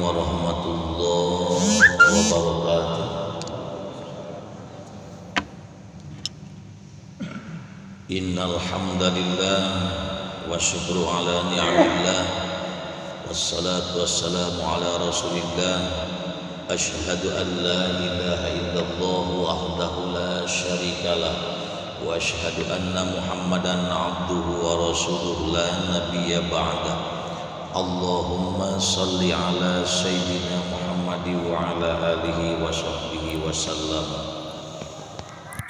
warahmatullahi wabarakatuh. Innal hamdalillah wa syukru ala ni'amillah wassalatu wassalamu ala rasulillah. Asyhadu an la ilaha illallah wahdahu la syarikalah wa asyhadu anna Muhammadan abduhu wa rasuluhu la nabiyya ba'da. Allahumma salli ala sayyidina Muhammad wa ala alihi wa sahbihi wasallam.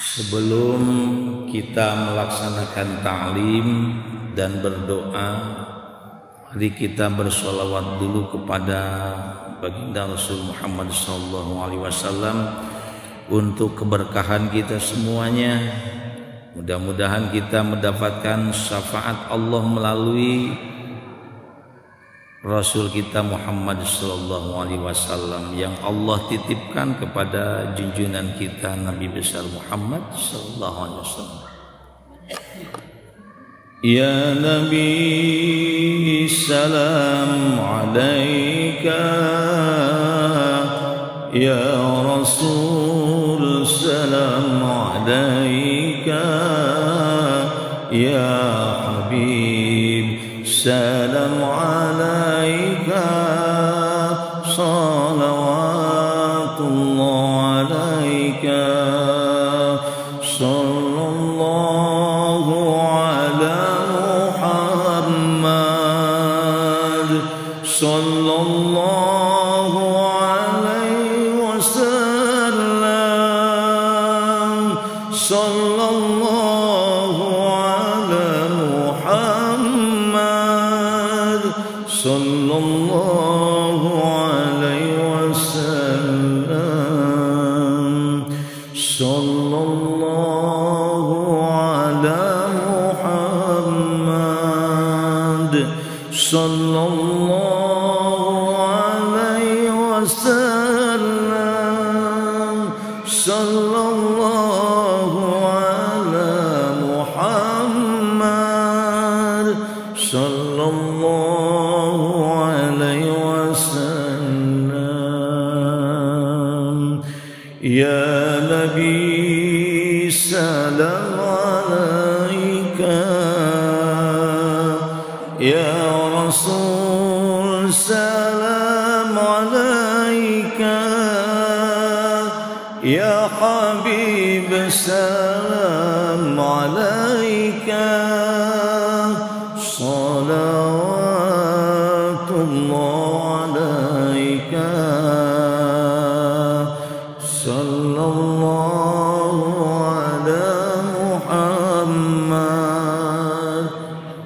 Sebelum kita melaksanakan ta'lim dan berdoa, mari kita bersolawat dulu kepada baginda Rasul Muhammad SAW untuk keberkahan kita semuanya. Mudah-mudahan kita mendapatkan syafaat Allah melalui Rasul kita Muhammad SAW yang Allah titipkan kepada junjungan kita Nabi besar Muhammad SAW. Ya Nabi salam alaika, ya Rasul salam alaika, ya Habib salam alaika, salawatullah alaika, sallallahu ala Muhammad, sallallahu alaihi wasallam, sallallahu ala Muhammad, sallallahu alaihi wasallam, sallallahu ala Muhammad, sallallahu alaihi wasallam, sallallahu ala Muhammad, sallallahu alaihi wasallam. Ya Nabi salam alaika, ya Rasul salam alaika, ya Habib salam alaika, salawatullah alaika, sallallahu ala Muhammad,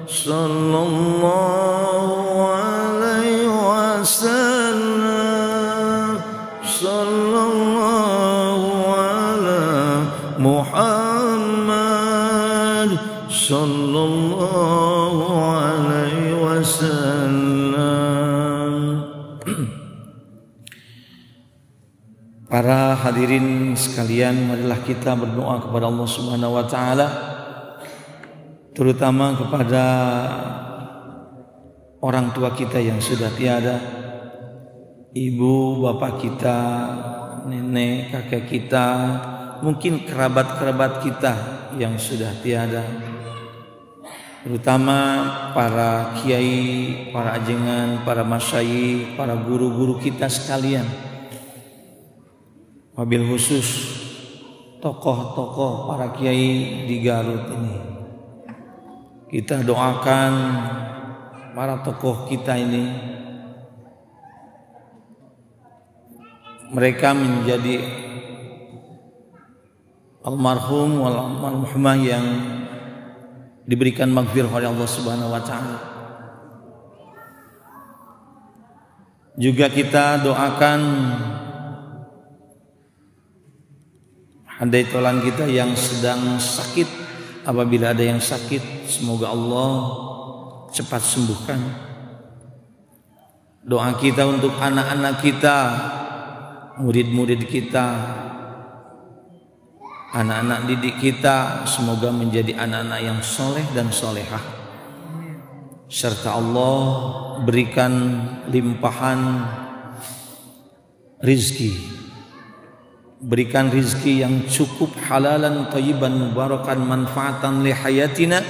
sallallahu alaihi wasallam, sallallahu ala Muhammad, sallallahu alaihi wasallam. Para hadirin sekalian, marilah kita berdoa kepada Allah Subhanahu wa taala, terutama kepada orang tua kita yang sudah tiada, ibu, bapak kita, nenek, kakek kita, mungkin kerabat-kerabat kita yang sudah tiada, terutama para kiai, para ajengan, para masyayikh, para guru-guru kita sekalian. Wabil khusus tokoh-tokoh para kiai di Garut ini, kita doakan para tokoh kita ini, mereka menjadi almarhum wal almarhumah yang diberikan maghfirah oleh Allah Subhanahu wa taala. Juga kita doakan andai tolan kita yang sedang sakit, apabila ada yang sakit, semoga Allah cepat sembuhkan. Doa kita untuk anak-anak kita, murid-murid kita, anak-anak didik kita, semoga menjadi anak-anak yang soleh dan solehah, serta Allah berikan limpahan rizki. Berikan rizki yang cukup, halalan thayyiban mubarakan manfaatan li hayatina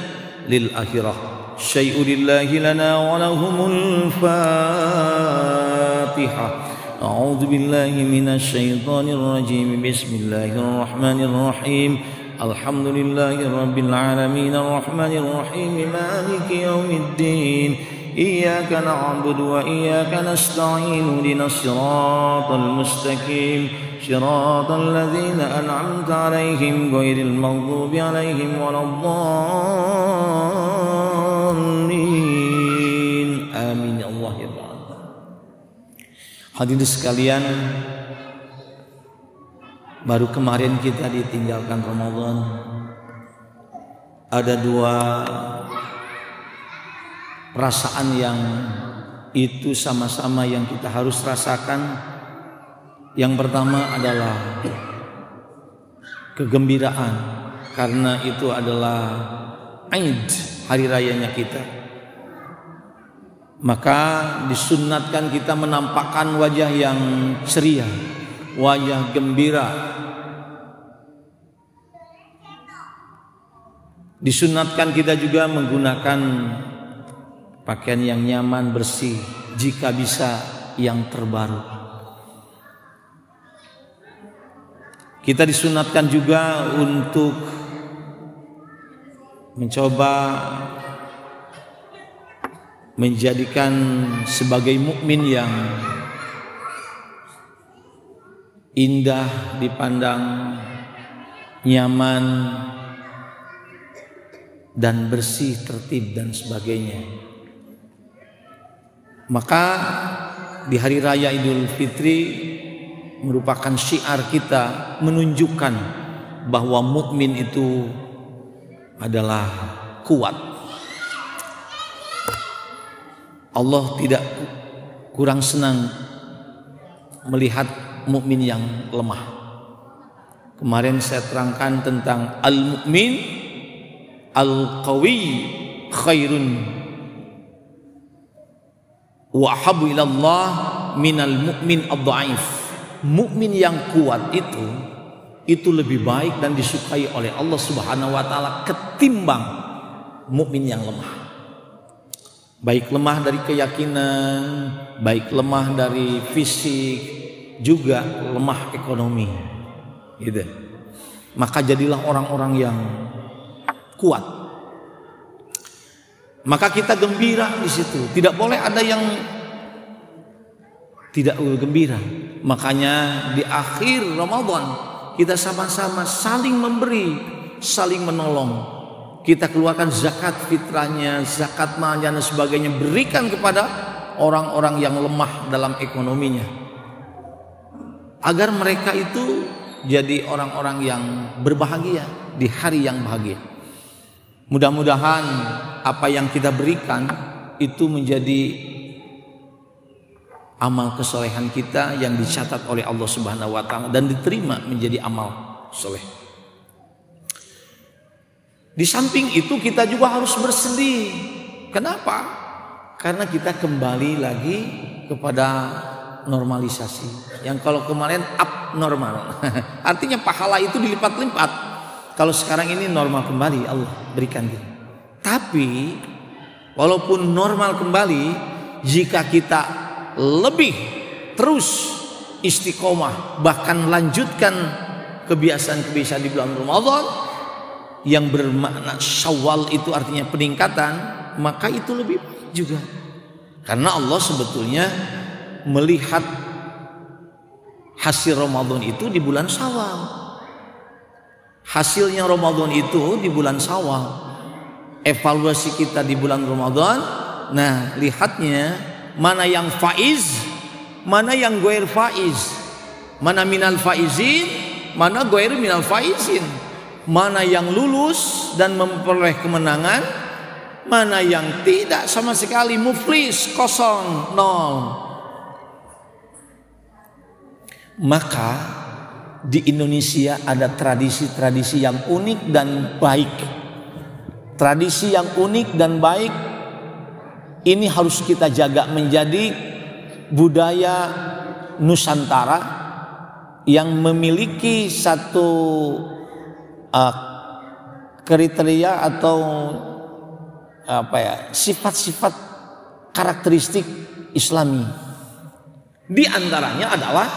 lil akhirah. Syai'ulillahi lana wa lahumul Fatihah. A'udzu billahi minasy syaithanir rajim. Bismillahir rahmanir rahim. Alhamdulillahi rabbil alamin arrahmanir rahim maliki yaumiddin. Iyyaka na'budu wa iyyaka nasta'in. Ihdinas siratal mustaqim. Shiratal ladzina an'amta 'alaihim ghairil maghdubi 'alaihim waladdallin. Amin ya Allah ya Allah. Hadirin sekalian, baru kemarin kita ditinggalkan Ramadan. Ada dua perasaan yang itu sama-sama yang kita harus rasakan. Yang pertama adalah kegembiraan, karena itu adalah Aid, hari rayanya kita. Maka disunnatkan kita menampakkan wajah yang ceria, wajah gembira. Disunnatkan kita juga menggunakan pakaian yang nyaman, bersih, jika bisa yang terbaru. Kita disunnatkan juga untuk mencoba menjadikan sebagai mukmin yang indah dipandang, nyaman dan bersih, tertib dan sebagainya. Maka di hari raya Idul Fitri merupakan syiar kita, menunjukkan bahwa mukmin itu adalah kuat. Allah tidak kurang senang melihat mukmin yang lemah. Kemarin saya terangkan tentang al-mukmin al-qawi khairun wa ahabbu ila Allah minal mukmin ad-dhaif. Mukmin yang kuat itu lebih baik dan disukai oleh Allah Subhanahu wa taala ketimbang mukmin yang lemah. Baik lemah dari keyakinan, baik lemah dari fisik, juga lemah ekonomi. Gitu. Maka jadilah orang-orang yang kuat. Maka kita gembira di situ. Tidak boleh ada yang tidak gembira. Makanya di akhir Ramadan kita sama-sama saling memberi, saling menolong. Kita keluarkan zakat fitrahnya, zakat malnya dan sebagainya, berikan kepada orang-orang yang lemah dalam ekonominya, agar mereka itu jadi orang-orang yang berbahagia di hari yang bahagia. Mudah-mudahan apa yang kita berikan itu menjadi amal kesolehan kita yang dicatat oleh Allah Subhanahu wa taala dan diterima menjadi amal soleh. Di samping itu kita juga harus bersedih. Kenapa? Karena kita kembali lagi kepada normalisasi. Yang kalau kemarin abnormal. Artinya pahala itu dilipat-lipat. Kalau sekarang ini normal kembali, Allah berikan kita. Tapi walaupun normal kembali, jika kita lebih terus istiqomah, bahkan lanjutkan kebiasaan-kebiasaan di bulan Ramadan yang bermakna Syawal, itu artinya peningkatan, maka itu lebih baik juga. Karena Allah sebetulnya melihat hasil Ramadan itu di bulan Syawal. Hasilnya Ramadan itu di bulan Syawal. Evaluasi kita di bulan Ramadan, nah lihatnya mana yang faiz, mana yang ghair faiz, mana minal faizin, mana ghair minal faizin, mana yang lulus dan memperoleh kemenangan, mana yang tidak sama sekali, muflis, kosong, nol. Maka di Indonesia ada tradisi-tradisi yang unik dan baik. Tradisi yang unik dan baik ini harus kita jaga menjadi budaya Nusantara yang memiliki satu kriteria atau sifat-sifat karakteristik Islami. Di antaranya adalah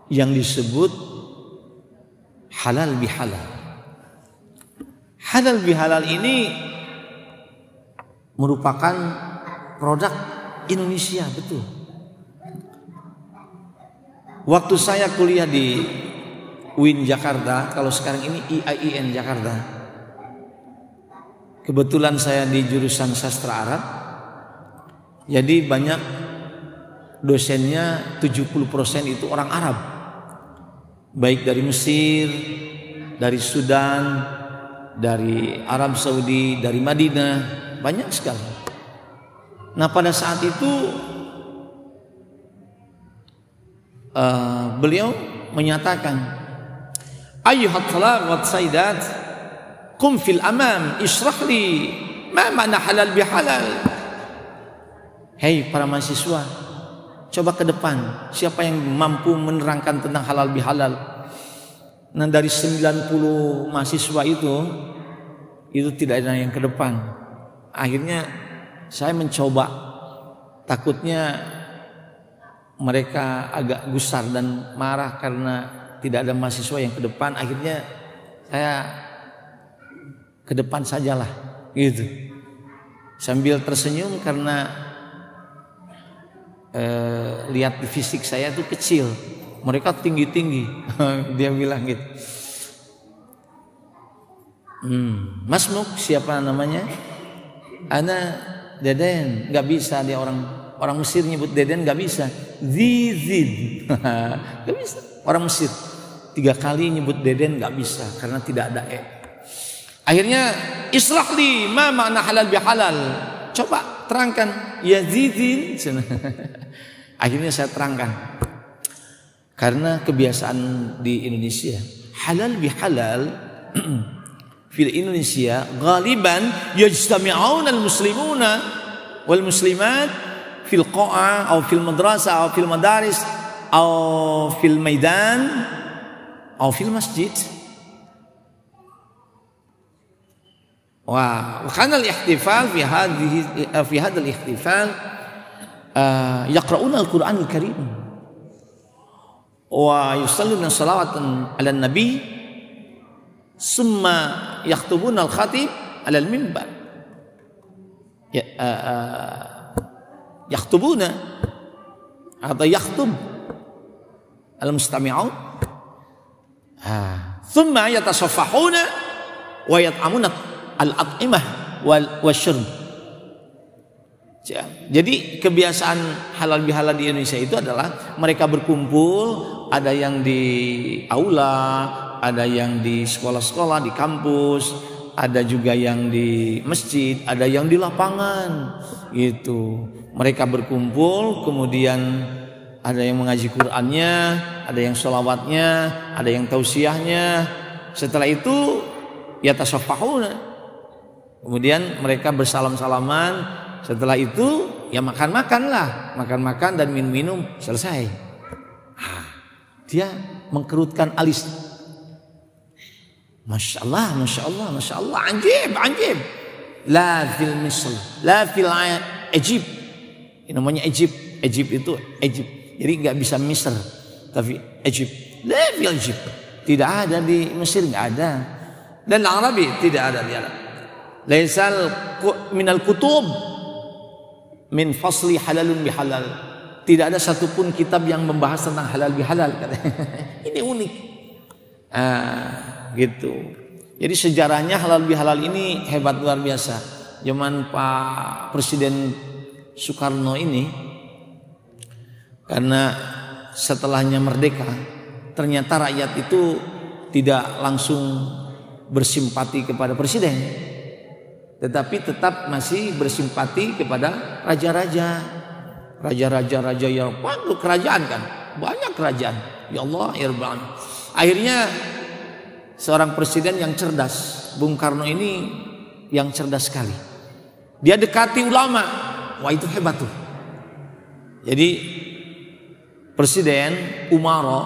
yang disebut halal bihalal. Halal bihalal ini merupakan produk Indonesia, betul. Waktu saya kuliah di UIN Jakarta, kalau sekarang ini IAIN Jakarta, kebetulan saya di jurusan sastra Arab, jadi banyak dosennya 70% itu orang Arab, baik dari Mesir, dari Sudan, dari Arab Saudi, dari Madinah, banyak sekali. Nah pada saat itu beliau menyatakan, ayyuhat talab wa sayyidat, qum fil amam ishrah li ma ma'na halal bihalal. Hei para mahasiswa, coba ke depan, siapa yang mampu menerangkan tentang halal bihalal. Nah dari 90 mahasiswa itu tidak ada yang ke depan. Akhirnya saya mencoba, takutnya mereka agak gusar dan marah karena tidak ada mahasiswa yang ke depan. Akhirnya saya ke depan sajalah, gitu. Sambil tersenyum karena lihat fisik saya itu kecil, mereka tinggi-tinggi. Dia bilang gitu. Mas Muk, siapa namanya? Ana Deden. Nggak bisa dia, orang Mesir nyebut Deden nggak bisa. Zizid nggak bisa. Orang Mesir 3 kali nyebut Deden nggak bisa karena tidak ada e. Akhirnya islah li ma makna halal bihalal. Coba terangkan ya Zizid. Akhirnya saya terangkan. Karena kebiasaan di Indonesia halal bihalal di Indonesia ghaliban yajtami'una al-muslimuna wal muslimat fil qa'a atau fil madrasah atau fil madaris atau fil maidan atau fil masjid. Wa kana al-ihtifal fi hadha al-ihtifal yaqra'una al-Qur'an al-Karim wa yusalluna salawatan 'ala an-nabi summa yakhtubuna al-khatib 'ala al-minbar. Yakhtubuna atau yakhtub al-mustami'un thumma yatasaffahuna wa yat'amuna al-at'imah wasyurb. Jadi kebiasaan halal bihalal di Indonesia itu adalah mereka berkumpul, ada yang di aula, ada yang di sekolah-sekolah, di kampus, ada juga yang di masjid, ada yang di lapangan, gitu. Mereka berkumpul, kemudian ada yang mengaji Qur'annya, ada yang sholawatnya, ada yang tausiahnya. Setelah itu ya tasaffahuna, kemudian mereka bersalam-salaman. Setelah itu ya makan-makanlah, makan-makan dan minum-minum, selesai. Dia mengkerutkan alis. Masya Allah, Masya Allah, Masya Allah, anjib, anjib. La fil Misr, la fil Egypt. Ini namanya Egypt. Egypt itu Egypt. Jadi nggak bisa Misr, tapi Egypt. La fil Egypt. Tidak ada di Mesir, nggak ada. Dan Arabi tidak ada di Arab. Laisal minal kutub min fasli halalun bihalal. Tidak ada satupun kitab yang membahas tentang halal bihalal. Ini unik. Gitu. Jadi sejarahnya halal bihalal ini hebat luar biasa. Zaman Pak Presiden Soekarno ini, karena setelahnya merdeka, ternyata rakyat itu tidak langsung bersimpati kepada presiden, tetapi tetap masih bersimpati kepada raja-raja yang waduh, kerajaan kan, banyak kerajaan. Ya Allah, ya Rabbal Alamin. Akhirnya seorang presiden yang cerdas, Bung Karno ini yang cerdas sekali. Dia dekati ulama. Wah, itu hebat tuh. Jadi Presiden Umaro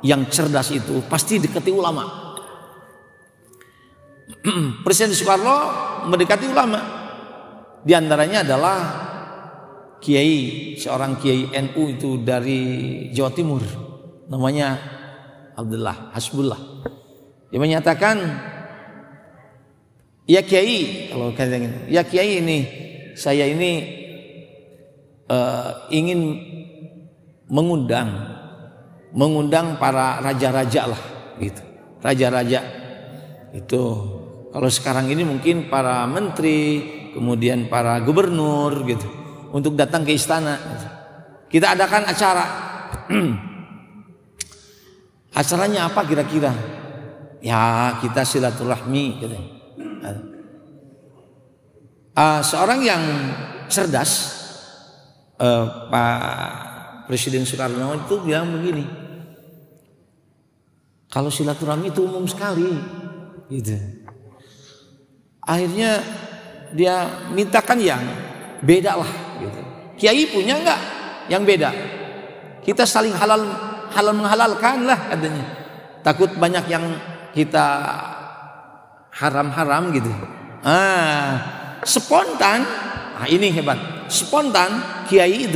yang cerdas itu pasti dekati ulama. Presiden Soekarno mendekati ulama. Di antaranya adalah kiai, seorang kiai NU itu dari Jawa Timur, namanya Abdullah Hasbullah. Dia menyatakan, ya kiai, kalau kata ya kiai ini, saya ini ingin mengundang para raja-raja lah, gitu. Raja-raja itu kalau sekarang ini mungkin para menteri, kemudian para gubernur, gitu, untuk datang ke istana. Kita adakan acara. Acaranya apa kira-kira? Ya kita silaturahmi, gitu. Seorang yang cerdas, Pak Presiden Soekarno itu bilang begini, kalau silaturahmi itu umum sekali, gitu. Akhirnya dia mintakan yang beda lah, gitu. Kiai punya enggak yang beda? Kita saling halal menghalalkan lah katanya. Takut banyak yang kita haram-haram gitu. Spontan, ini hebat. Spontan kiai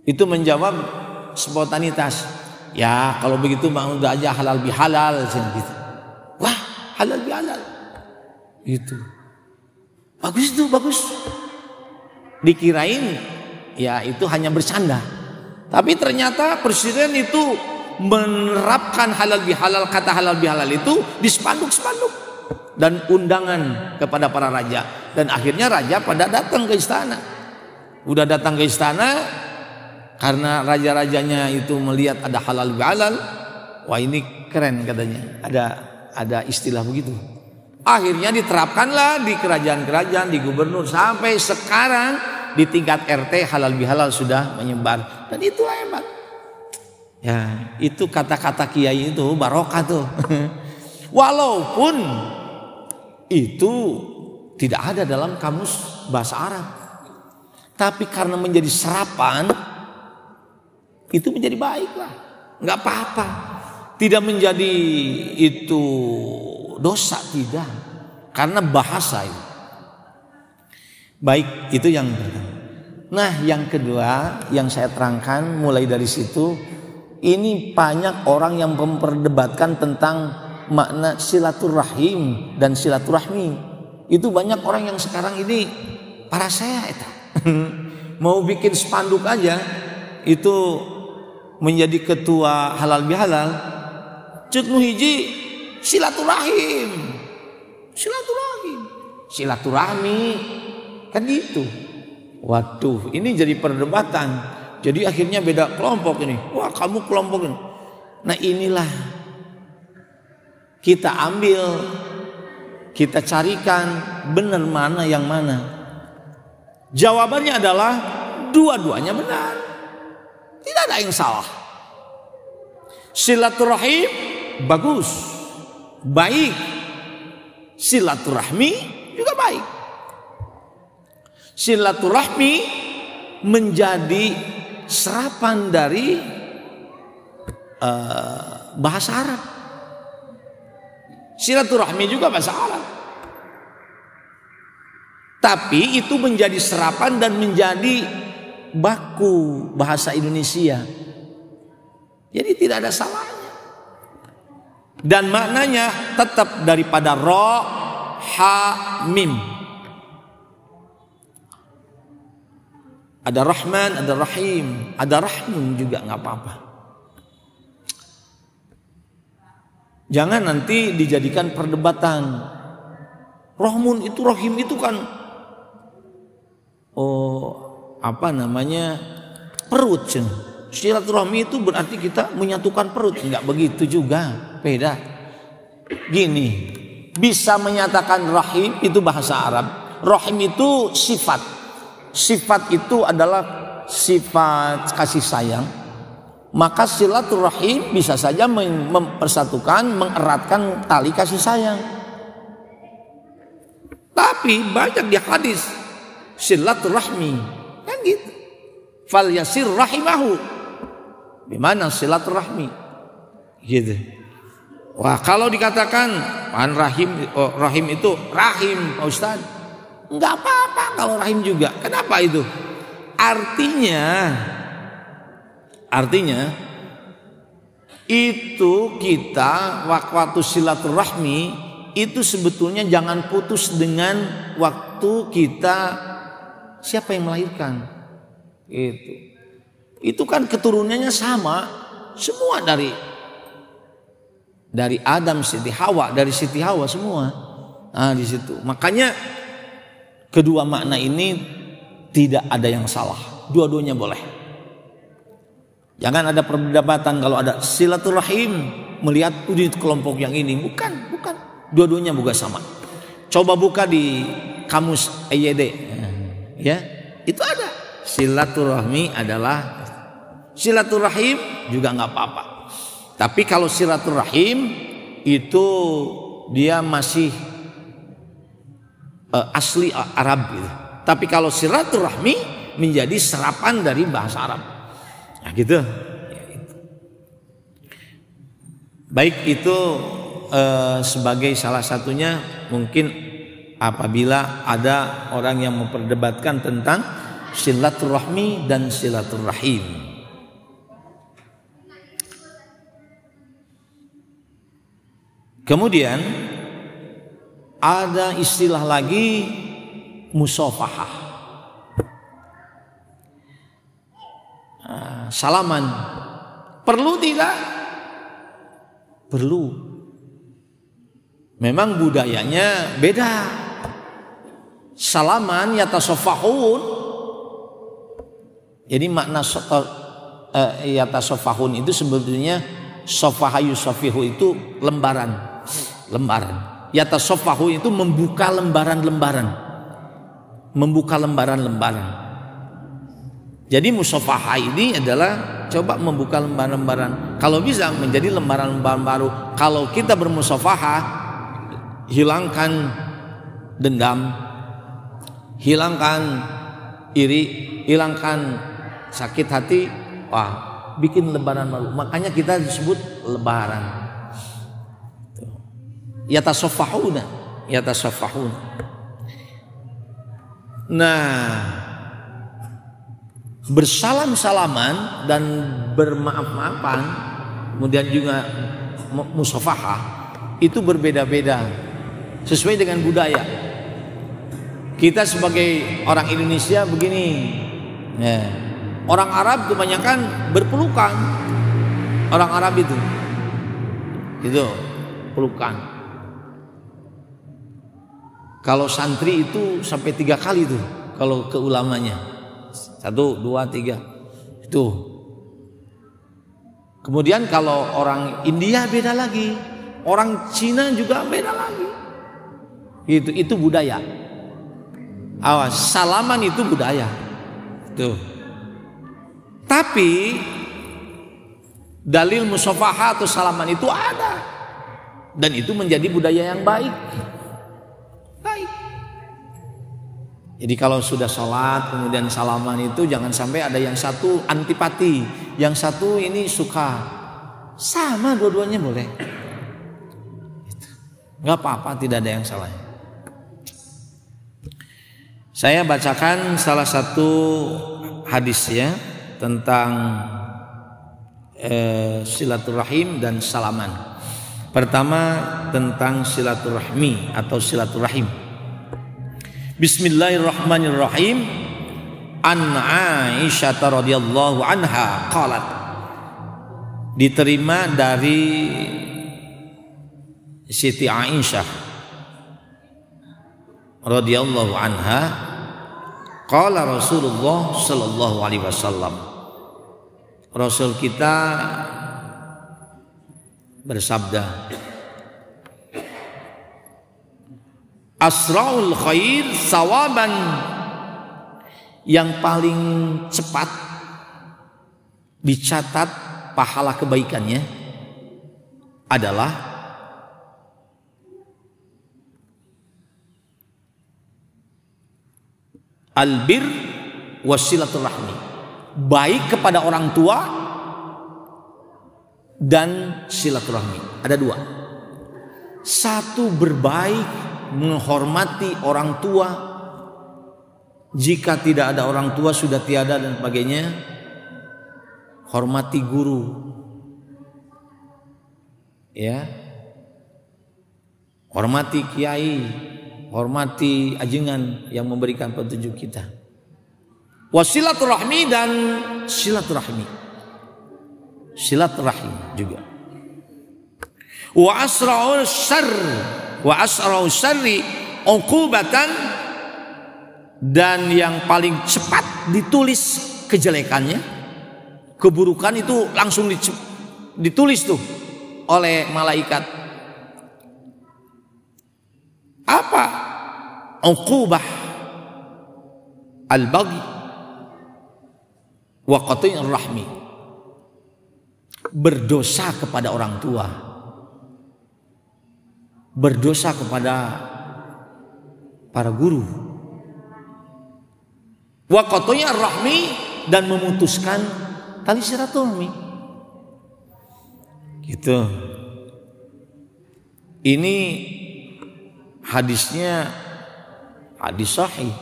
itu menjawab spontanitas. Ya kalau begitu mau udah aja halal bihalal gitu. Wah halal bihalal itu bagus, itu bagus. Dikirain ya itu hanya bercanda, tapi ternyata presiden itu menerapkan halal bihalal, kata halal bihalal itu di spanduk-spanduk dan undangan kepada para raja. Dan akhirnya raja pada datang ke istana. Udah datang ke istana karena raja-rajanya itu melihat ada halal bihalal. Wah ini keren katanya, ada istilah begitu. Akhirnya diterapkanlah di kerajaan-kerajaan, di gubernur, sampai sekarang di tingkat RT halal bihalal sudah menyebar. Dan itu hebat. Ya, itu kata-kata kiai itu barokah tuh. Walaupun itu tidak ada dalam kamus bahasa Arab, tapi karena menjadi serapan itu menjadi baik lah, nggak apa-apa. Tidak menjadi itu dosa, tidak, karena bahasa itu. Baik, itu yang pertama. Nah, yang kedua yang saya terangkan mulai dari situ, ini banyak orang yang memperdebatkan tentang makna silaturahim dan silaturahmi. Itu banyak orang yang sekarang ini para saya itu mau bikin spanduk aja itu menjadi ketua halal bihalal. Cek nu hiji silaturahim, silaturahmi kan gitu. Waduh, ini jadi perdebatan. Jadi akhirnya beda kelompok ini. Wah, kamu kelompok ini. Nah, inilah kita ambil, kita carikan benar mana yang mana. Jawabannya adalah dua-duanya benar. Tidak ada yang salah. Silaturahim bagus, baik. Silaturahmi juga baik. Silaturahmi menjadi serapan dari bahasa Arab. Silaturahmi juga bahasa Arab. Tapi itu menjadi serapan dan menjadi baku bahasa Indonesia. Jadi tidak ada salahnya. Dan maknanya tetap daripada ro, ha, mim. Ada Rahman, ada Rahim, ada Rahmun juga nggak apa-apa. Jangan nanti dijadikan perdebatan. Rahmun itu, Rahim itu kan perut. Silaturahmi itu berarti kita menyatukan perut. Enggak begitu juga, beda. Gini, bisa menyatakan rahim itu bahasa Arab. Rahim itu sifat. Sifat itu adalah sifat kasih sayang. Maka silaturahim bisa saja mempersatukan, mengeratkan tali kasih sayang. Tapi banyak di hadis silaturahmi kan gitu. falyasir rahimahu. Bimana silaturahmi gitu. Wah, kalau dikatakan rahim itu rahim, Pak Ustaz, enggak apa-apa kalau rahim juga. Kenapa itu? Artinya itu kita waktu silaturahmi itu sebetulnya jangan putus dengan waktu kita siapa yang melahirkan. Itu kan keturunannya sama, semua dari Adam, Siti Hawa, dari Siti Hawa semua. Nah, di situ. Makanya kedua makna ini tidak ada yang salah. Dua-duanya boleh. Jangan ada perdebatan kalau ada silaturahim melihat di kelompok yang ini. Bukan. Dua-duanya juga sama. Coba buka di kamus EYD. Ya, itu ada. Silaturahmi adalah silaturahim juga nggak apa-apa. Tapi kalau silaturahim itu dia masih asli Arab gitu. Tapi kalau silaturahmi menjadi serapan dari bahasa Arab. Nah gitu. Baik, itu sebagai salah satunya mungkin apabila ada orang yang memperdebatkan tentang silaturahmi dan silaturahim. Kemudian ada istilah lagi musafahah. Salaman perlu tidak? Perlu. Memang budayanya beda. Salaman yatasafahun. Jadi makna yatasafahun itu sebetulnya safaha yusafihu itu lembaran. Yatasafahu itu membuka lembaran-lembaran. Jadi musafahah ini adalah coba membuka lembaran-lembaran. Kalau bisa menjadi lembaran-lembaran baru. Kalau kita bermusafahah, hilangkan dendam, hilangkan iri, hilangkan sakit hati. Wah, bikin lembaran baru. Makanya kita disebut lebaran. Yatasafahuna. Nah, bersalam-salaman dan bermaaf-maafan, kemudian juga musafahah itu berbeda-beda sesuai dengan budaya. Kita sebagai orang Indonesia begini, ya. Orang Arab kebanyakan berpelukan. Orang Arab itu pelukan. Kalau santri itu sampai 3 kali tuh, kalau ke ulamanya 1, 2, 3 itu. Kemudian kalau orang India beda lagi, orang Cina juga beda lagi. Itu budaya. Awas, salaman itu budaya. Tuh. Tapi dalil musafahah atau salaman itu ada, dan itu menjadi budaya yang baik. Jadi kalau sudah sholat kemudian salaman itu jangan sampai ada yang satu antipati, yang satu ini suka. Sama, dua-duanya boleh. Nggak apa-apa, tidak ada yang salah. Saya bacakan salah satu hadis ya tentang silaturahim dan salaman. Pertama tentang silaturahmi atau silaturahim. Bismillahirrahmanirrahim. An Aisyah radhiyallahu anha qalat. Diterima dari Siti Aisyah radhiyallahu anha, qala Rasulullah sallallahu alaihi wasallam. Rasul kita bersabda, asraul khair sawaban, yang paling cepat dicatat pahala kebaikannya adalah albir wasilaturahmi, baik kepada orang tua dan silaturahmi. Ada dua. Satu, berbaik, menghormati orang tua. Jika tidak ada orang tua, sudah tiada dan sebagainya, hormati guru. Ya. Hormati kiai, hormati ajengan yang memberikan petunjuk kita. Wasilaturahmi dan silaturahmi. Silaturahim juga. Wa asra'u syarri uqubatan, dan yang paling cepat ditulis kejelekannya, keburukan itu langsung ditulis tuh oleh malaikat. Apa? Uqubah al-baghi wa qati'ir rahmi. Berdosa kepada orang tua, berdosa kepada para guru, wa qati'ir rahmi, dan memutuskan tali silaturahmi. Gitu. Ini hadisnya hadis sahih.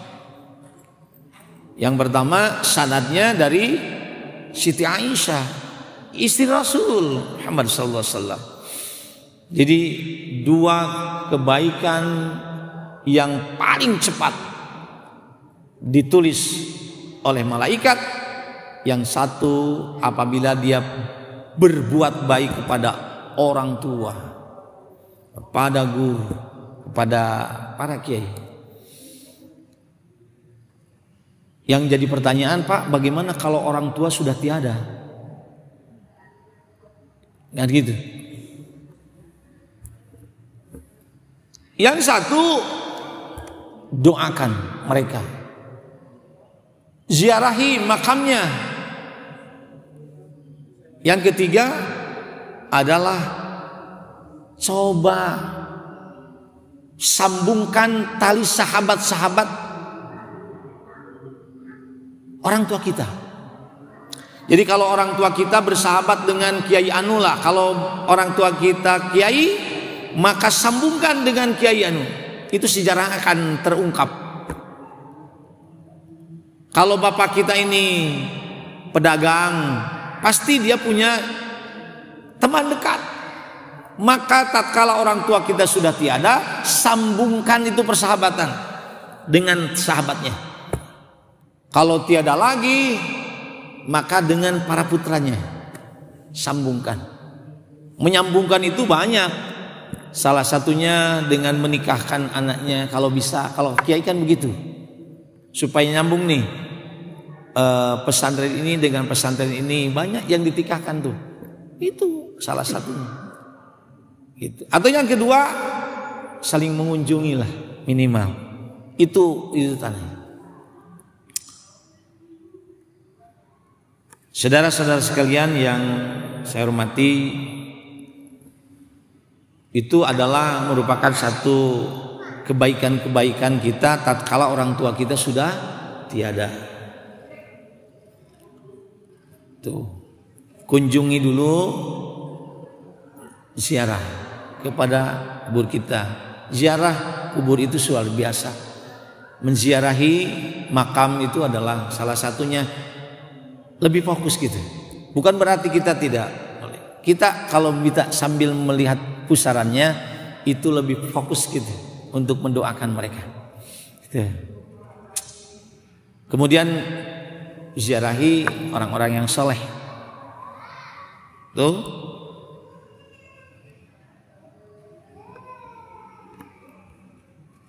Yang pertama sanadnya dari Siti Aisyah, istri Rasul Muhammad SAW. Jadi dua kebaikan yang paling cepat ditulis oleh malaikat. Yang satu apabila dia berbuat baik kepada orang tua, kepada guru, kepada para kiai. Yang jadi pertanyaan, Pak, bagaimana kalau orang tua sudah tiada? Nggak gitu. Yang satu, doakan mereka, ziarahi makamnya. Yang ketiga adalah coba sambungkan tali sahabat-sahabat orang tua kita. Jadi kalau orang tua kita bersahabat dengan Kiai Anu lah, kalau orang tua kita Kiai, maka sambungkan dengan Kiai Anu. Itu sejarah akan terungkap. Kalau bapak kita ini pedagang, pasti dia punya teman dekat. Maka tatkala orang tua kita sudah tiada, sambungkan itu persahabatan dengan sahabatnya. Kalau tiada lagi, maka dengan para putranya sambungkan. Menyambungkan itu banyak. Salah satunya dengan menikahkan anaknya kalau bisa. Kalau kiai kan begitu, supaya nyambung nih, pesantren ini dengan pesantren ini, banyak yang ditikahkan tuh. Itu salah satunya gitu. Atau yang kedua, saling mengunjungi lah minimal. Itu tandanya. Saudara-saudara sekalian yang saya hormati, itu adalah merupakan satu kebaikan-kebaikan kita tatkala orang tua kita sudah tiada. Tuh, kunjungi dulu, ziarah kepada kubur kita. Ziarah kubur itu luar biasa. Menziarahi makam itu adalah salah satunya. Lebih fokus gitu. Bukan berarti kita tidak boleh. Kita kalau bisa sambil melihat pusarannya, itu lebih fokus gitu untuk mendoakan mereka. Gitu. Kemudian ziarahi orang-orang yang soleh. Tuh.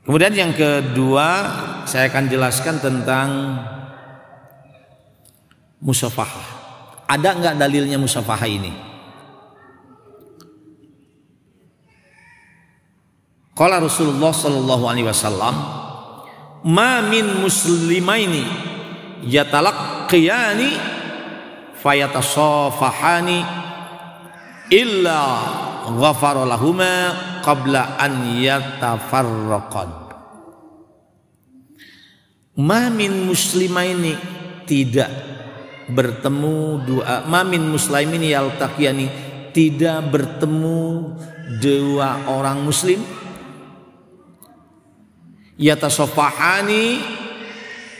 Kemudian yang kedua, saya akan jelaskan tentang musafahah. Ada enggak dalilnya musafahah ini? Qala Rasulullah sallallahu alaihi wasallam, "Ma min muslimaini yatalaqqiyani fayatasafahani illa ghafara lahuma qabla an yatafarraqan." Ma min muslimaini, tidak bertemu dua mamin muslimin yaltaqiyani, tidak bertemu dua orang muslim yatasafahani,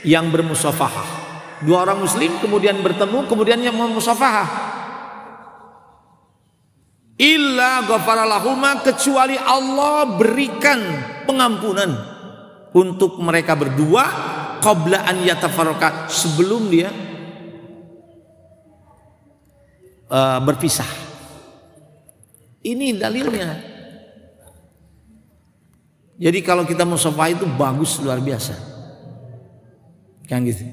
yang bermusafahah. Dua orang muslim kemudian bertemu, kemudian yang memusafahah. Illa ghafaralahuma, kecuali Allah berikan pengampunan untuk mereka berdua qabla an yatafarraqa, sebelum dia berpisah. Ini dalilnya. Jadi kalau kita musafah itu bagus, luar biasa, kan gitu.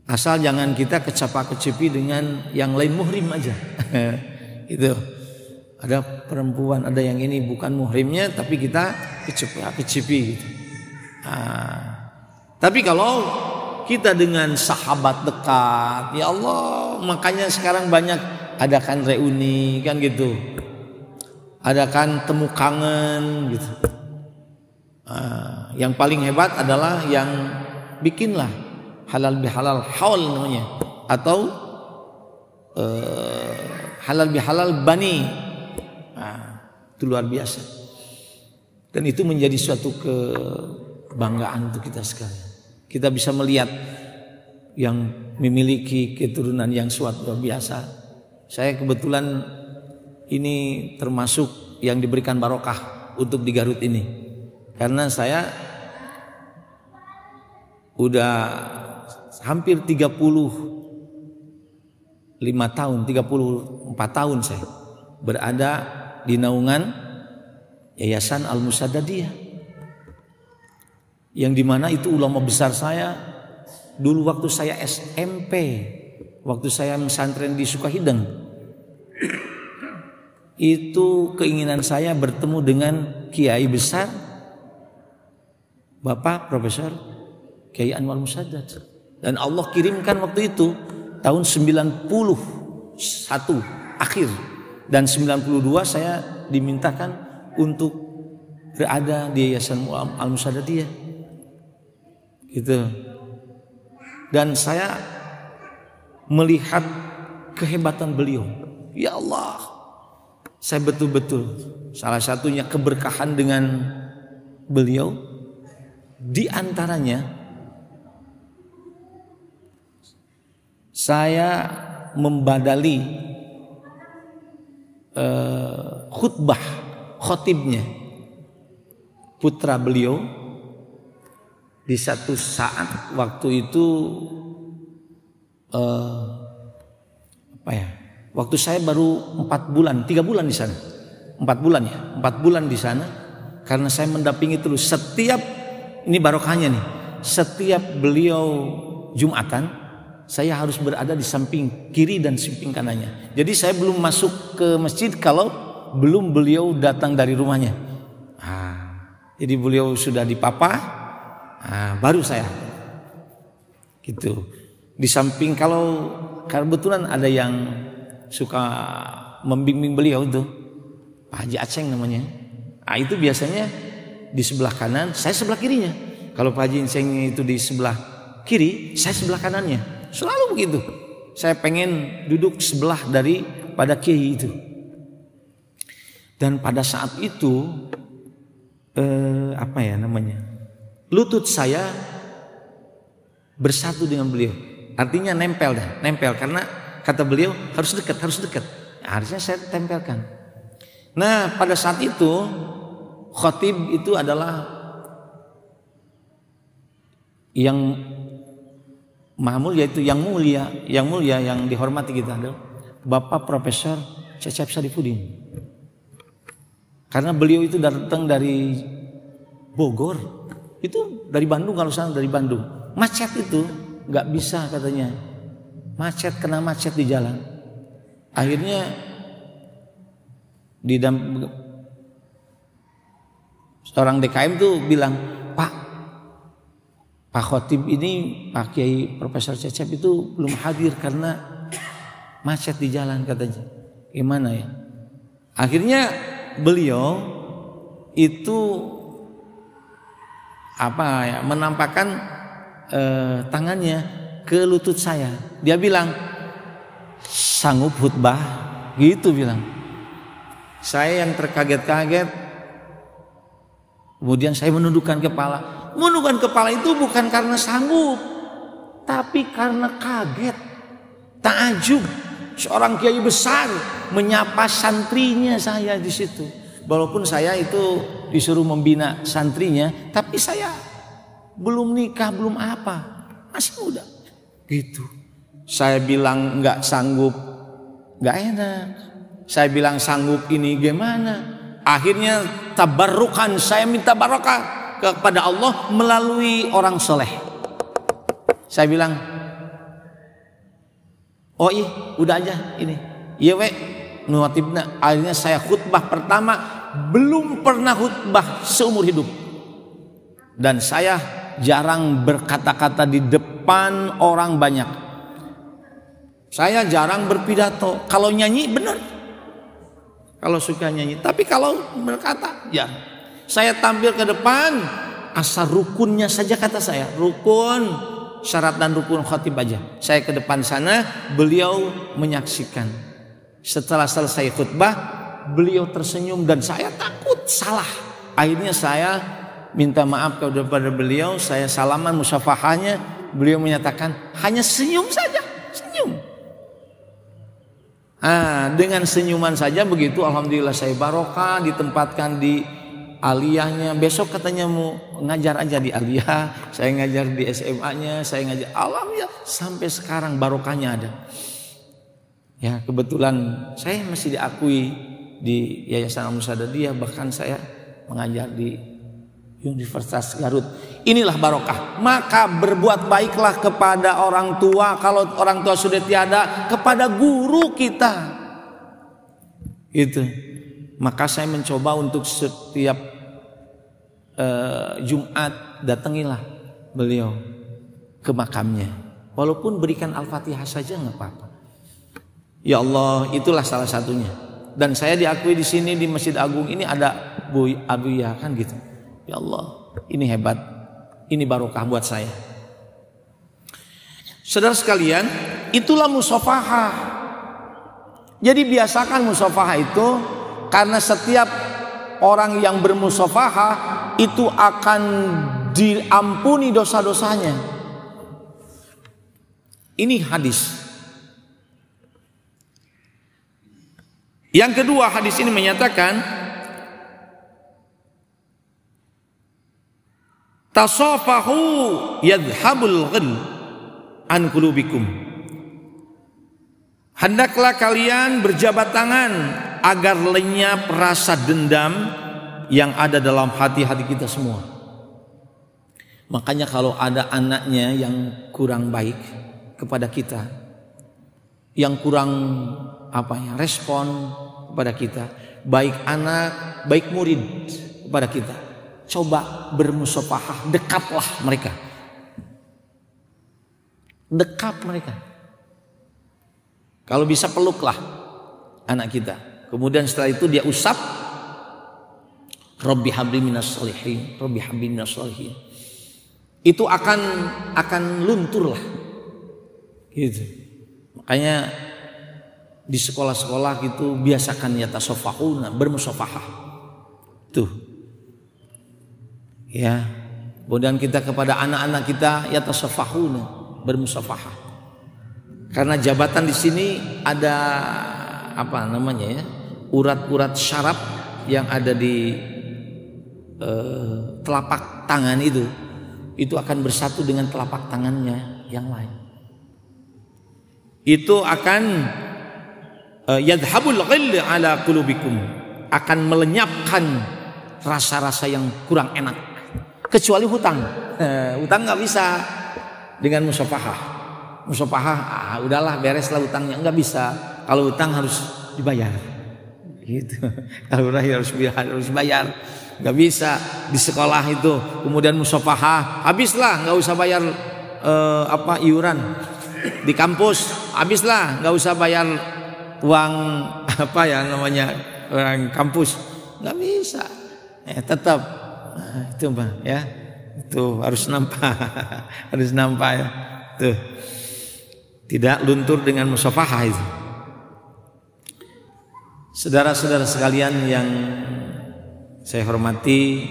Asal jangan kita kecapa-kecipi dengan yang lain muhrim aja. Itu ada perempuan, ada yang ini bukan muhrimnya, tapi kita kecapa-kecipi gitu. Tapi kalau kita dengan sahabat dekat, ya Allah, makanya sekarang banyak adakan reuni kan gitu, adakan temu kangen gitu. Yang paling hebat adalah yang bikinlah halal bihalal haul namanya, atau halal bihalal bani. Itu luar biasa, dan itu menjadi suatu kebanggaan untuk kita sekalian. Kita bisa melihat yang memiliki keturunan yang suatu luar biasa. Saya kebetulan ini termasuk yang diberikan barokah untuk di Garut ini, karena saya udah hampir 34 tahun saya berada di naungan Yayasan Al-Musaddadiyah, yang dimana itu ulama besar saya dulu waktu saya SMP, waktu saya pesantren di Sukahideng. Itu keinginan saya bertemu dengan kiai besar Bapak Profesor Kiai Anwar Musaddad, dan Allah kirimkan waktu itu tahun 91 akhir, dan 92 saya dimintakan untuk berada di Yayasan Al-Musaddadiyah gitu. Dan saya melihat kehebatan beliau, ya Allah, saya betul-betul salah satunya keberkahan dengan beliau, di antaranya saya membadali khutbah khotibnya putra beliau di satu saat waktu itu waktu saya baru 3 bulan di sana, 4 bulan di sana, karena saya mendampingi terus setiap, ini barokahnya nih, setiap beliau Jumatan saya harus berada di samping kiri dan samping kanannya. Jadi saya belum masuk ke masjid kalau belum beliau datang dari rumahnya. Jadi beliau sudah dipapa, baru saya gitu. Di samping, kalau kebetulan ada yang suka membimbing beliau tuh, Pak Haji Aceng namanya. Itu biasanya di sebelah kanan, saya sebelah kirinya. Kalau Pak Haji Aceng itu di sebelah kiri, saya sebelah kanannya. Selalu begitu. Saya pengen duduk sebelah daripada kiai itu. Dan pada saat itu lutut saya bersatu dengan beliau. Artinya nempel karena kata beliau harus dekat. Harusnya saya tempelkan. Nah, pada saat itu khatib itu adalah yang mahmul, yaitu yang mulia yang dihormati kita adalah Bapak Profesor Cecep Sadifuddin. Karena beliau itu datang dari Bogor, itu dari Bandung, kalau sana dari Bandung. Macet itu nggak bisa katanya, kena macet di jalan. Akhirnya seorang DKM tuh bilang, Pak Khotib ini, Pak Kiai Profesor Cecep itu belum hadir karena macet di jalan katanya. Gimana ya? Akhirnya beliau itu menampakkan tangannya ke lutut saya. Dia bilang, sanggup khutbah? Gitu bilang. Saya yang terkaget-kaget. Kemudian saya menundukkan kepala. Menundukkan kepala itu bukan karena sanggup, tapi karena kaget, takjub. Seorang kiai besar menyapa santrinya saya di situ. Walaupun saya itu disuruh membina santrinya, tapi saya belum nikah, belum apa, masih muda. Gitu. Saya bilang nggak sanggup, nggak enak. Saya bilang sanggup ini gimana? Akhirnya tabarrukan, saya minta barokah kepada Allah melalui orang soleh. Saya bilang, oh iya, udah aja ini. Iya we, nuwatibna. Akhirnya saya khutbah pertama, belum pernah khutbah seumur hidup. Dan saya jarang berkata-kata di depan orang banyak. Saya jarang berpidato. Kalau nyanyi benar, kalau suka nyanyi. Tapi kalau berkata, ya. Saya tampil ke depan, asal rukunnya saja kata saya. Rukun, syarat dan rukun khatib aja. Saya ke depan sana, beliau menyaksikan. Setelah selesai khutbah, beliau tersenyum dan saya takut salah. Akhirnya saya minta maaf kepada beliau, saya salaman musafahanya. Beliau menyatakan hanya senyum saja, senyum. Dengan senyuman saja begitu, alhamdulillah saya barokah, ditempatkan di aliyahnya. Besok katanya mau ngajar aja di aliyah, saya ngajar di SMA-nya, saya ngajar. Alhamdulillah sampai sekarang barokahnya ada. Ya, kebetulan saya masih diakui di Yayasan Al-Musadadiyah, bahkan saya mengajar di Universitas Garut. Inilah barokah. Maka berbuat baiklah kepada orang tua. Kalau orang tua sudah tiada, kepada guru kita. Itu. Maka saya mencoba untuk setiap Jumat datangilah beliau ke makamnya. Walaupun berikan Al-Fatihah saja nggak apa-apa. Ya Allah, itulah salah satunya. Dan saya diakui di sini di Masjid Agung ini ada Bu Abiyah kan gitu. Ya Allah, ini hebat. Ini barokah buat saya. Saudara sekalian, itulah musafahah. Jadi biasakan musafahah itu, karena setiap orang yang bermusafahah itu akan diampuni dosa-dosanya. Ini hadis. Yang kedua, hadis ini menyatakan tasafahu yadhhabul ghil an qulubikum. Hendaklah kalian berjabat tangan agar lenyap rasa dendam yang ada dalam hati-hati kita semua. Makanya kalau ada anaknya yang kurang baik kepada kita, yang kurang respon kepada kita, baik anak, baik murid kepada kita, coba bermusafahah, dekaplah mereka. Dekap mereka. Kalau bisa peluklah anak kita. Kemudian setelah itu dia usap, Rabbi habli minas sholihin, Rabbi habli minas sholihin. Itu akan luntur lah. Gitu. Makanya di sekolah-sekolah gitu biasakan yatasafahuna, bermusafahah. Tuh. Ya, kemudian kita kepada anak-anak kita yatasafahuna, bermusafahah. Karena jabatan di sini ada urat-urat syaraf yang ada di telapak tangan itu akan bersatu dengan telapak tangannya yang lain. Itu akan yadhhabul ghil ala qulubikum, akan melenyapkan rasa-rasa yang kurang enak. Kecuali hutang. Hutang nggak bisa dengan musafahah. Musafahah, udahlah bereslah hutangnya, nggak bisa. Kalau hutang harus dibayar. Gitu. Kalau harus bayar, nggak bisa di sekolah itu. Kemudian musafahah, habislah, nggak usah bayar iuran. Di kampus, habislah, nggak usah bayar uang orang kampus, nggak bisa. Tetap itu ya, itu harus nampak, ya. Tuh. Tidak luntur dengan musafahah itu. Saudara-saudara sekalian yang saya hormati,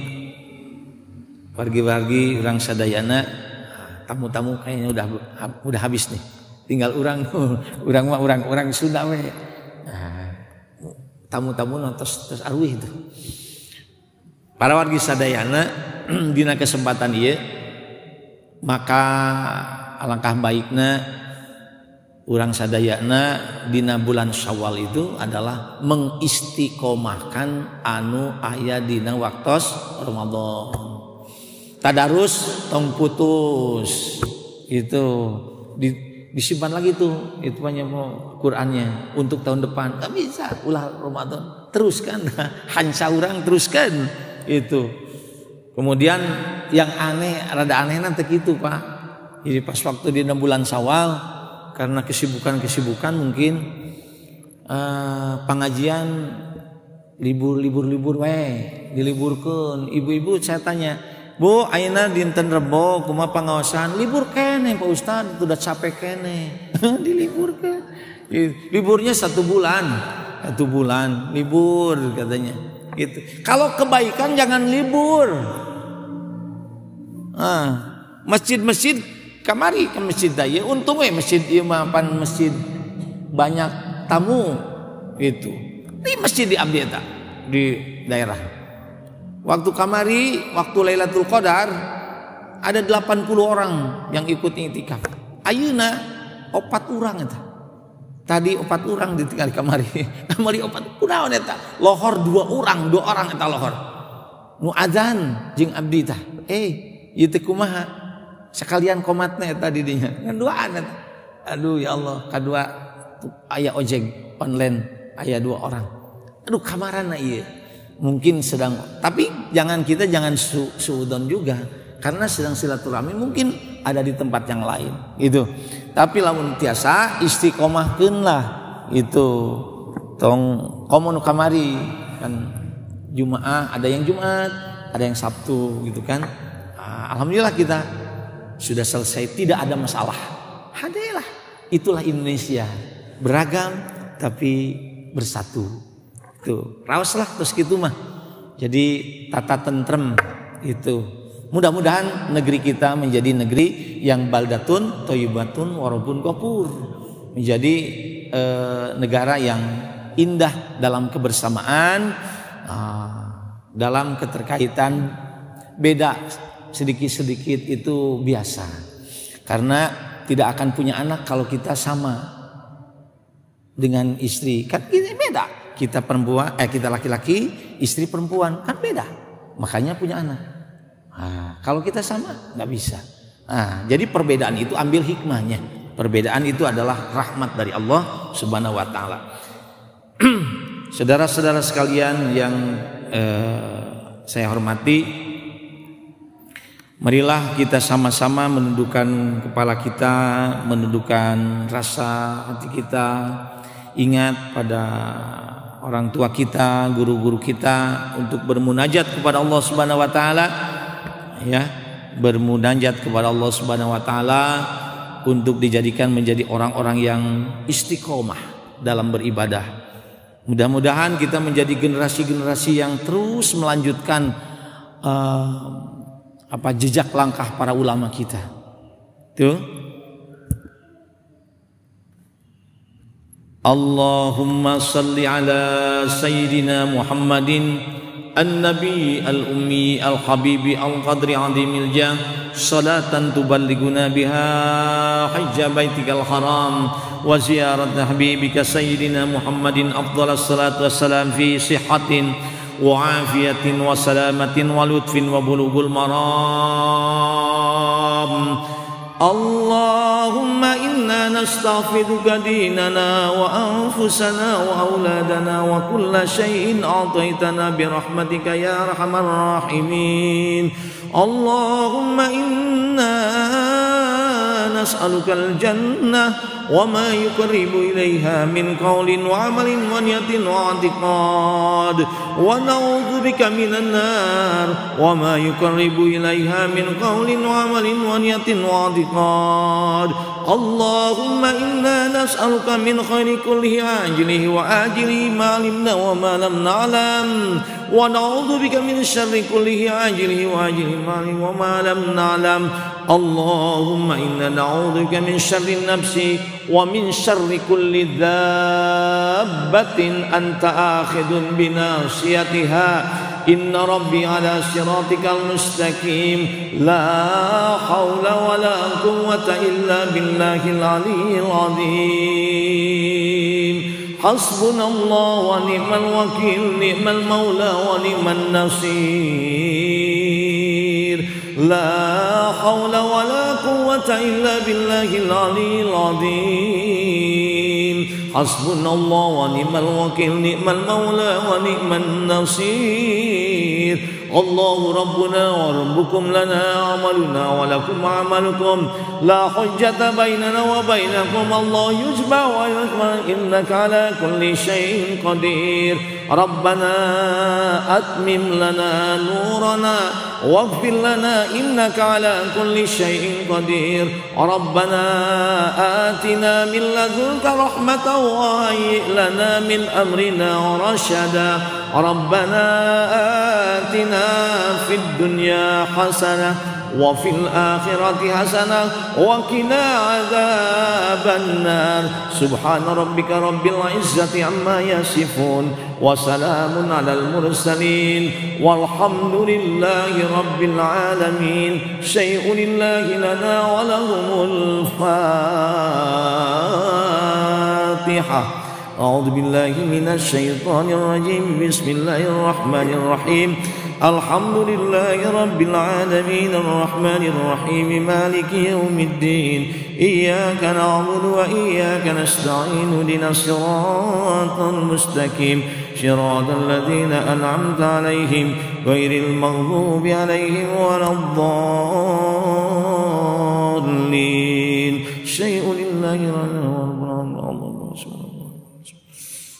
wargi-wargi orang sadayana, tamu-tamu kayaknya udah habis nih. Tinggal orang Sunda we. Tamu-tamu terus arwih itu. Para wargi sadayana dina kesempatan ieu maka alangkah baikna urang sadayana dina bulan Syawal itu adalah mengistiqomahkan anu aya dina waktos Ramadan. Tadarus tong putus itu disimpan lagi tuh itu banyak mau Qurannya untuk tahun depan. Gak bisa ulah Ramadan teruskan hansa urang teruskan itu. Kemudian yang rada aneh nanti gitu Pak. Jadi pas waktu di bulan Syawal karena kesibukan mungkin pengajian libur diliburkan. Ibu-ibu saya tanya, Bu, ayeuna dinten Rebo kumaha pangaosan? Libur keneh Pak Ustad, udah capek keneh. Diliburkan. Liburnya 1 bulan. 1 bulan libur katanya. Gitu. Kalau kebaikan jangan libur. Masjid-masjid kamari ke masjid daya untung masjid ieu mah pan masjid banyak tamu itu. Di masjid di abdi eta di daerah. Waktu kamari, waktu Lailatul Qadar ada 80 orang yang ikut iktikaf. Ayeuna 4 orang eta. Tadi 4 orang ditinggal kamari. Kamari 4 kunaon eta? Lohor 2 orang eta lohor. Nu azan jeung abdi tah. Ieu teh kumaha? Sekalian komatna eta di dinya. Ngan duaan eta. Aduh ya Allah, kadua aya ojek online aya 2 orang. Aduh kamarana ieu. Mungkin sedang, tapi jangan suudon juga karena sedang silaturahmi mungkin ada di tempat yang lain gitu. Tapi lamun tiasa istiqomahkeun lah itu tong komo kamari kan Jumaah ada yang Jumat, ada yang Sabtu gitu kan. Alhamdulillah kita sudah selesai, tidak ada masalah. Hadilah, itulah Indonesia beragam tapi bersatu. Tuh, raoslah terus gitu mah. Jadi tata tentrem itu. Mudah-mudahan negeri kita menjadi negeri yang baldatun thayyibatun warabun ghafur. Menjadi negara yang indah dalam kebersamaan, dalam keterkaitan. Beda sedikit-sedikit itu biasa. Karena tidak akan punya anak kalau kita sama dengan istri. Kan ini beda. Kita perempuan, kita laki-laki, istri perempuan kan beda, makanya punya anak. Kalau kita sama nggak bisa. Jadi perbedaan itu ambil hikmahnya. Perbedaan itu adalah rahmat dari Allah Subhanahu Wa Taala. Saudara-saudara sekalian yang saya hormati, marilah kita sama-sama menundukkan kepala kita, menundukkan rasa hati kita, ingat pada orang tua kita, guru-guru kita untuk bermunajat kepada Allah Subhanahu wa taala ya, bermunajat kepada Allah Subhanahu wa taala untuk dijadikan menjadi orang-orang yang istiqomah dalam beribadah. Mudah-mudahan kita menjadi generasi-generasi yang terus melanjutkan jejak langkah para ulama kita. Tuh. Allahumma salli ala Sayyidina Muhammadin An-Nabi Al-Ummi Al-Habibi Al-Qadri Azimil Jah Salatan tuballiguna biha hajja baitikal haram Wa ziyarat habibika Sayyidina Muhammadin Afdalas salatu wassalam fi sihatin Wa afiyatin wa salamatin Wa lutfin wa bulugul maram Allahumma inna nastaghfiruka dinana wa anfusana wa auladana wa kulla syai'in a'taitana bi rahmatika ya arhamar rahimin. Allahumma inna نسألك الجنة وما يقرب إليها من قول وعمل ونية واعتقاد ونعوذ بك من النار وما يقرب إليها من قول وعمل ونية واعتقاد اللهم إنا نسألك من خير كله عاجله وآجله ما علمنا وما لم نعلم ونعوذ بك من شر كله عاجله وآجله ما علمنا وما لم نعلم اللهم إنا نعوذ بك من شر النفس ومن شر كل دابة أنت آخذ بناصيتها إن ربي على صراطك المستقيم لا حول ولا قوة إلا بالله العلي العظيم حسبنا الله ونعم الوكيل نعم المولى ونعم النصير لا حول ولا قوة إلا بالله العلي العظيم حسبنا الله ونعم الوكيل نعم المولى ونعم النصير الله ربنا وربكم لنا عملنا ولكم عملكم لا حجة بيننا وبينكم الله يجمع ويجمع إنك على كل شيء قدير ربنا أتمم لنا نورنا واغفر لنا إنك على كل شيء قدير ربنا آتنا من لدنك رحمة وهيئ لنا من أمرنا رشدا ربنا آتنا في الدنيا حسنة وفي الآخرة حسنة وقنا عذاب النار سبحان ربك رب العزة عما يصفون وسلام على المرسلين والحمد لله رب العالمين شيء لله لنا ولهم الفاتحة أعوذ بالله من الشيطان الرجيم بسم الله الرحمن الرحيم الحمد لله رب العالمين الرحمن الرحيم مالك يوم الدين إياك نعبد وإياك نستعين اهدنا الصراط المستقيم صراط الذين أنعمت عليهم غير المغضوب عليهم ولا الضالين شيء لله رب العالمين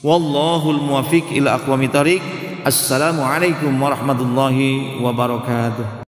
والله الموفق إلى أقوم الطريق. Assalamualaikum warahmatullahi wabarakatuh.